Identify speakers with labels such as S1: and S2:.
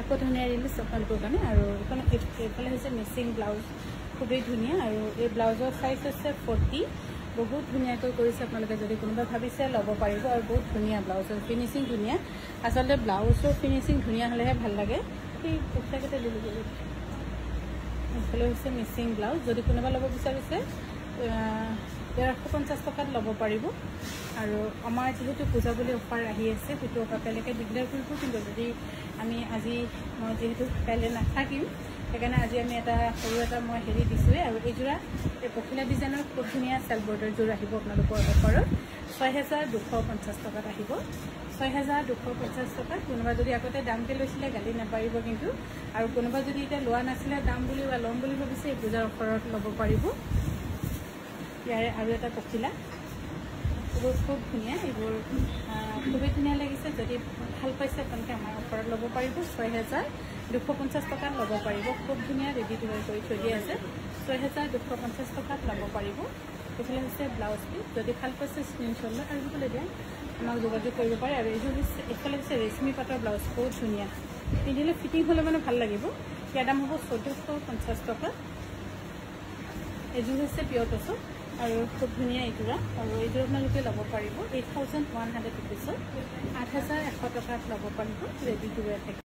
S1: আকৌ ধুনীয়া ৰিলিজ আপোনালোকৰ কাৰণে। আৰু এইফালে হৈছে মিচিং ব্লাউজ, খুবেই ধুনীয়া। আৰু এই ব্লাউজৰ চাইজ হৈছে 40। বহুত ধুনীয়াকৈ কৰিছে, আপোনালোকে যদি কোনোবা ভাবিছে ল'ব পাৰিব। আৰু বহুত ধুনীয়া ব্লাউজৰ ফিনিচিং ধুনীয়া। আচলতে ব্লাউজৰ ফিনিচিং ধুনীয়া হ'লেহে ভাল লাগে। সেই কুৰ্তাকেইটা দিলোঁ গ'লো। এইফালে হৈছে মিচিং ব্লাউজ, যদি কোনোবা ল'ব বিচাৰিছে 1350 টকাত ল'ব পাৰিব। আৰু আমাৰ যিহেতু পূজা বুলি অফাৰ আহি আছে, সেইটো অফাৰ কাইলৈকে দিগদাৰ কৰিব। কিন্তু যদি আজি মই যিহেতু কাইলৈ নাথাকিম, সেইকাৰণে আজি আমি সৰু এটা মই হেৰি দিছোঁৱে। আৰু এইযোৰা এই পখিলা ডিজাইনৰ খুব ধুনীয়া চেল বৰ্ডাৰযোৰ আহিব আপোনালোকৰ অফাৰত 6250 টকাত আহিব। 6250 টকাত। কোনোবা যদি আগতে দামকৈ লৈছিলে গালি নাপাৰিব কিন্তু। আৰু কোনোবা যদি এতিয়া লোৱা নাছিলে দাম বুলি বা ল'ম বুলি ভাবিছে, এই পূজাৰ অফাৰত ল'ব পাৰিব। ইয়াৰে আৰু এটা পখিলা, এইবোৰ খুব ধুনীয়া। এইবোৰ খুবেই ধুনীয়া লাগিছে। যদি ভাল পাইছে আপোনালোকে আমাৰ অফাৰত ল'ব পাৰিব। 6250 টকাত ল'ব পাৰিব। খুব ধুনীয়া ৰেডি টু ৱেৰ কৰি থৈ দিয়া আছে। 6250 টকাত ল'ব পাৰিব। এইফালে হৈছে ব্লাউজ পিচ, যদি ভাল পাইছে স্ক্ৰীনশ্বট লৈ আৰু দিবলৈ দিয়ে আমাক যোগাযোগ কৰিব পাৰে। আৰু এইফালে হৈছে ৰেশমী পাটৰ ব্লাউজ, বহুত ধুনীয়া। পিন্ধিলে ফিটিং হ'লে মানে ভাল লাগিব। ইয়াৰ দাম হ'ব 1450 টকা। এইযোৰ হৈছে পিয়ৰ টচৰ আৰু খুব ধুনীয়া এইযোৰা। আৰু এইযোৰ আপোনালোকে ল'ব পাৰিব 8100 ৰুপিছত, 8100 টকাত ল'ব পাৰিব। ৰেডি টু ৱেৰ থাকে।